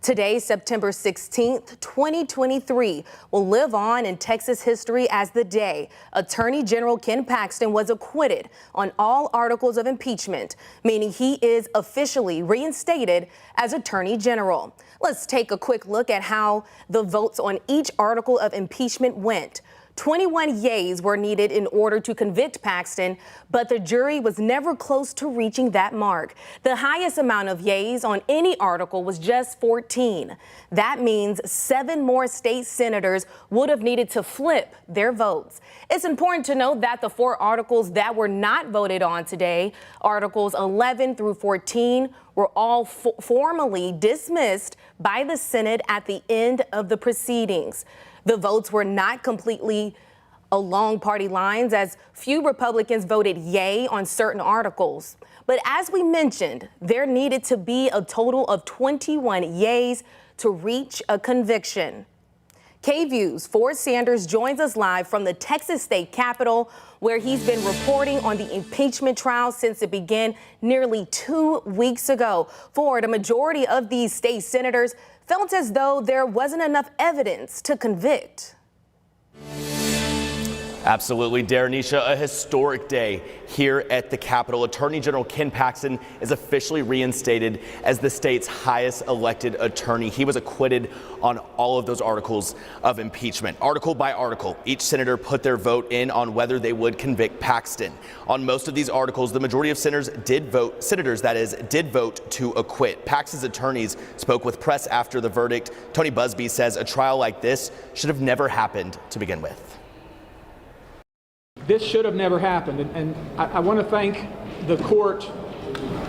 Today, September 16th, 2023, will live on in Texas history as the day Attorney General Ken Paxton was acquitted on all articles of impeachment, meaning he is officially reinstated as Attorney General. Let's take a quick look at how the votes on each article of impeachment went. 21 yeas were needed in order to convict Paxton, but the jury was never close to reaching that mark. The highest amount of yeas on any article was just 14. That means 7 more state senators would have needed to flip their votes. It's important to note that the 4 articles that were not voted on today, Articles 11 through 14, were all formally dismissed by the Senate at the end of the proceedings. The votes were not completely along party lines, as few Republicans voted yay on certain articles. But as we mentioned, there needed to be a total of 21 yays to reach a conviction. KVUE's Ford Sanders joins us live from the Texas State Capitol, where he's been reporting on the impeachment trial since it began nearly 2 weeks ago. Ford, a majority of these state senators felt as though there wasn't enough evidence to convict. Absolutely, Darrenisha, a historic day here at the Capitol. Attorney General Ken Paxton is officially reinstated as the state's highest elected attorney. He was acquitted on all of those articles of impeachment. Article by article, each senator put their vote in on whether they would convict Paxton. On most of these articles, the majority of senators did vote to acquit. Paxton's attorneys spoke with press after the verdict. Tony Busby says a trial like this should have never happened to begin with. This should have never happened, and I want to thank the court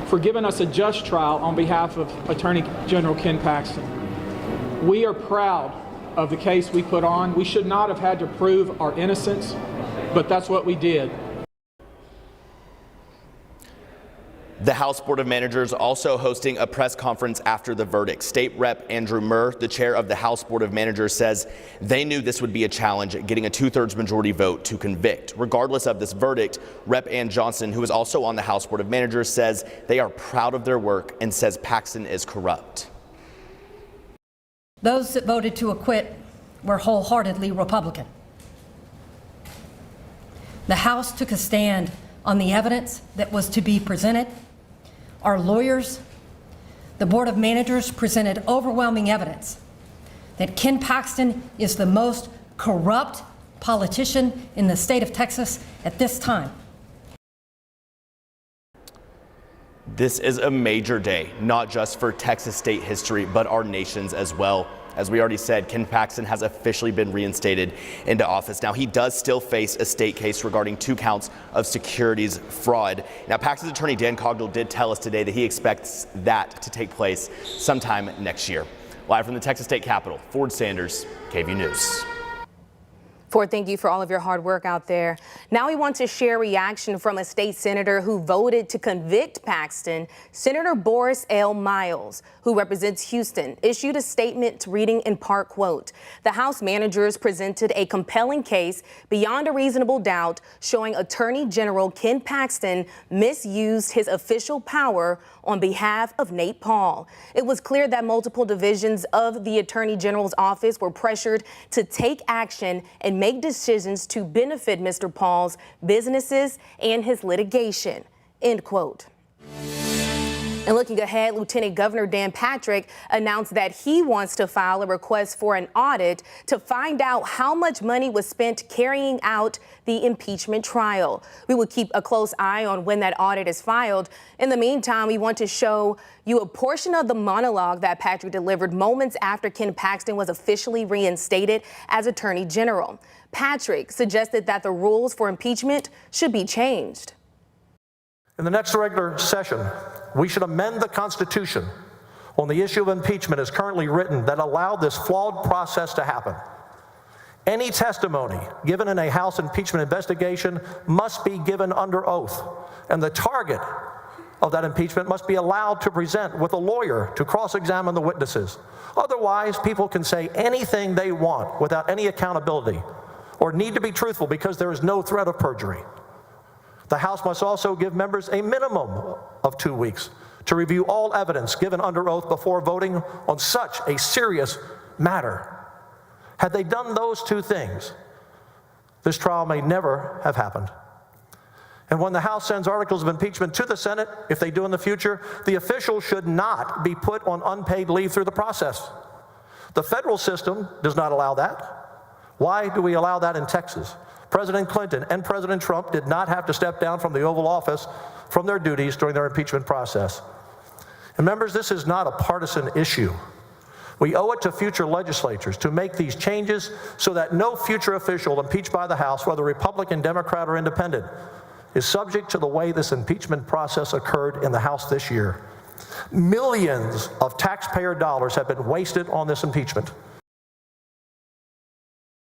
for giving us a just trial on behalf of Attorney General Ken Paxton. We are proud of the case we put on. We should not have had to prove our innocence, but that's what we did. The House Board of Managers also hosting a press conference after the verdict. State Rep Andrew Murr, the chair of the House Board of Managers, says they knew this would be a challenge, getting a 2/3 majority vote to convict. Regardless of this verdict, Rep Ann Johnson, who is also on the House Board of Managers, says they are proud of their work and says Paxton is corrupt. Those that voted to acquit were wholeheartedly Republican. The House took a stand on the evidence that was to be presented. Our lawyers, the Board of Managers, presented overwhelming evidence that Ken Paxton is the most corrupt politician in the state of Texas at this time. This is a major day, not just for Texas state history, but our nation's as well. As we already said, Ken Paxton has officially been reinstated into office. Now, he does still face a state case regarding 2 counts of securities fraud. Now, Paxton's attorney Dan Cogdell did tell us today that he expects that to take place sometime next year. Live from the Texas State Capitol, Ford Sanders, KVUE News. Ford, thank you for all of your hard work out there. Now we want to share reaction from a state senator who voted to convict Paxton. Senator Boris L. Miles, who represents Houston, issued a statement reading in part, quote, "The House managers presented a compelling case beyond a reasonable doubt showing Attorney General Ken Paxton misused his official power on behalf of Nate Paul. It was clear that multiple divisions of the Attorney General's office were pressured to take action and make decisions to benefit Mr. Paul's businesses and his litigation," end quote. And looking ahead, Lieutenant Governor Dan Patrick announced that he wants to file a request for an audit to find out how much money was spent carrying out the impeachment trial. We will keep a close eye on when that audit is filed. In the meantime, we want to show you a portion of the monologue that Patrick delivered moments after Ken Paxton was officially reinstated as Attorney General. Patrick suggested that the rules for impeachment should be changed. In the next regular session, we should amend the Constitution on the issue of impeachment as currently written that allowed this flawed process to happen. Any testimony given in a House impeachment investigation must be given under oath, and the target of that impeachment must be allowed to present with a lawyer to cross-examine the witnesses. Otherwise, people can say anything they want without any accountability or need to be truthful because there is no threat of perjury. The House must also give members a minimum of 2 weeks to review all evidence given under oath before voting on such a serious matter. Had they done those two things, this trial may never have happened. And when the House sends articles of impeachment to the Senate, if they do in the future, the officials should not be put on unpaid leave through the process. The federal system does not allow that. Why do we allow that in Texas? President Clinton and President Trump did not have to step down from the Oval Office from their duties during their impeachment process. And members, this is not a partisan issue. We owe it to future legislatures to make these changes so that no future official impeached by the House, whether Republican, Democrat, or Independent, is subject to the way this impeachment process occurred in the House this year. Millions of taxpayer dollars have been wasted on this impeachment.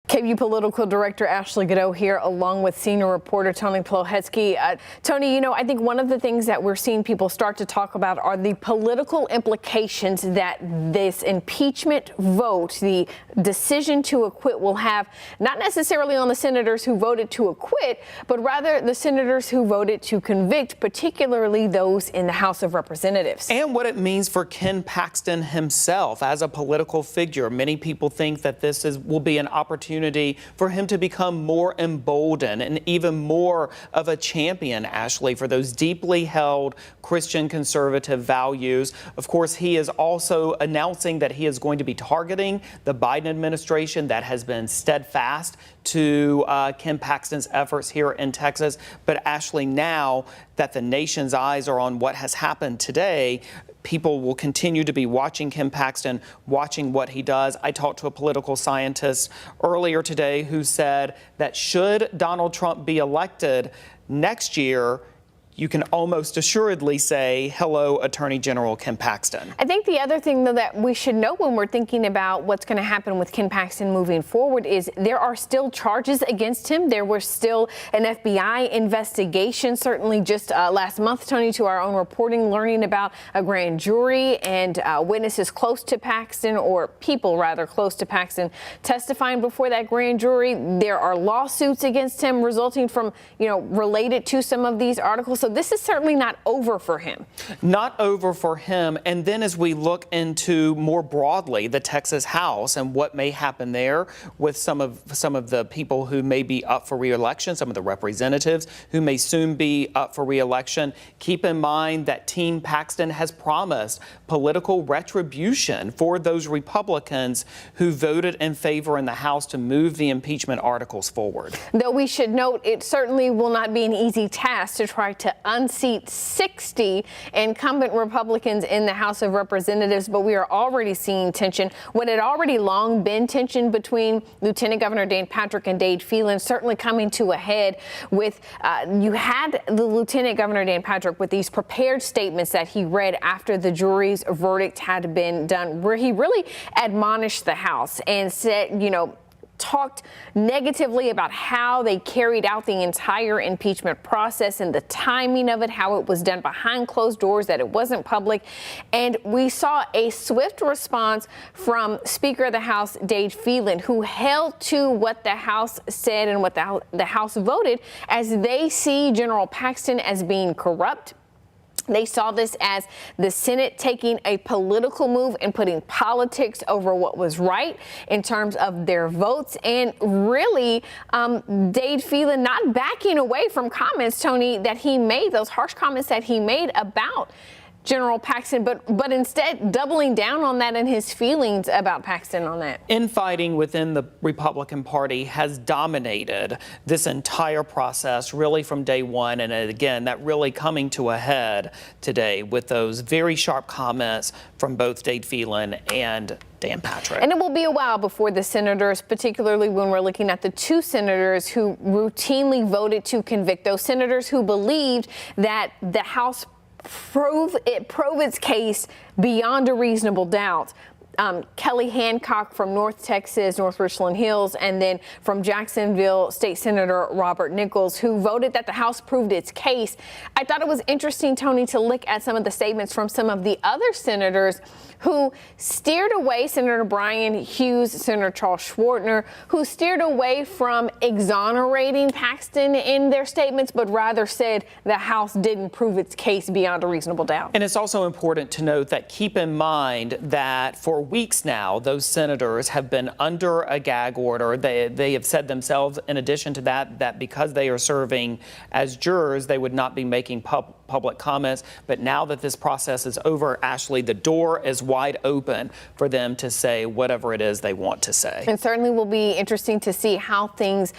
KVUE Political Director Ashley Godot here, along with senior reporter Tony Plohetsky. Tony, you know, I think one of the things that we're seeing people start to talk about are the political implications that this impeachment vote, the decision to acquit, will have, not necessarily on the senators who voted to acquit, but rather the senators who voted to convict, particularly those in the House of Representatives. And what it means for Ken Paxton himself as a political figure. Many people think that this will be an opportunity for him to become more emboldened and even more of a champion, Ashley, for those deeply held Christian conservative values. Of course, he is also announcing that he is going to be targeting the Biden administration that has been steadfast to Ken Paxton's efforts here in Texas. But Ashley, now that the nation's eyes are on what has happened today, people will continue to be watching Ken Paxton, watching what he does. I talked to a political scientist earlier today who said that should Donald Trump be elected next year, you can almost assuredly say, hello, Attorney General Ken Paxton. I think the other thing, though, that we should know when we're thinking about what's going to happen with Ken Paxton moving forward is there are still charges against him. There was still an FBI investigation, certainly just last month, Tony, to our own reporting, learning about a grand jury and witnesses close to Paxton, or people rather close to Paxton, testifying before that grand jury. There are lawsuits against him resulting from, related to some of these articles. So this is certainly not over for him. Not over for him. And then as we look into more broadly the Texas House and what may happen there with some of the people who may be up for re-election, some of the representatives who may soon be up for re-election, keep in mind that Team Paxton has promised political retribution for those Republicans who voted in favor in the House to move the impeachment articles forward. Though we should note it certainly will not be an easy task to try to unseat 60 incumbent Republicans in the House of Representatives, but we are already seeing tension. What had already long been tension between Lieutenant Governor Dan Patrick and Dade Phelan certainly coming to a head with, you had the Lieutenant Governor Dan Patrick with these prepared statements that he read after the jury's verdict had been done, where he really admonished the House and said, talked negatively about how they carried out the entire impeachment process and the timing of it, how it was done behind closed doors, that it wasn't public. And we saw a swift response from Speaker of the House, Dade Phelan, who held to what the House said and what the House voted, as they see General Paxton as being corrupt. They saw this as the Senate taking a political move and putting politics over what was right in terms of their votes. And really, Dade Phelan not backing away from comments, Tony, that he made, those harsh comments that he made about General Paxton, but instead doubling down on that and his feelings about Paxton on that. Infighting within the Republican Party has dominated this entire process really from day one. And again, that really coming to a head today with those very sharp comments from both Dade Phelan and Dan Patrick. And it will be a while before the senators, particularly when we're looking at the two senators who routinely voted to convict, those senators who believed that the House prove its case beyond a reasonable doubt. Kelly Hancock from North Texas, North Richland Hills, and then from Jacksonville, State Senator Robert Nichols, who voted that the House proved its case. I thought it was interesting, Tony, to look at some of the statements from some of the other senators who steered away, Senator Brian Hughes, Senator Charles Schwartner, who steered away from exonerating Paxton in their statements, but rather said the House didn't prove its case beyond a reasonable doubt. And it's also important to note that keep in mind that for weeks now, those senators have been under a gag order. They have said themselves, in addition to that because they are serving as jurors, they would not be making public comments. But now that this process is over, Ashley, the door is wide open for them to say whatever it is they want to say. And certainly will be interesting to see how things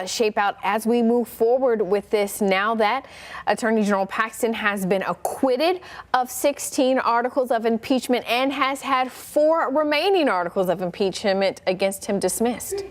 shape out as we move forward with this, now that Attorney General Paxton has been acquitted of 16 articles of impeachment and has had 4 remaining articles of impeachment against him dismissed.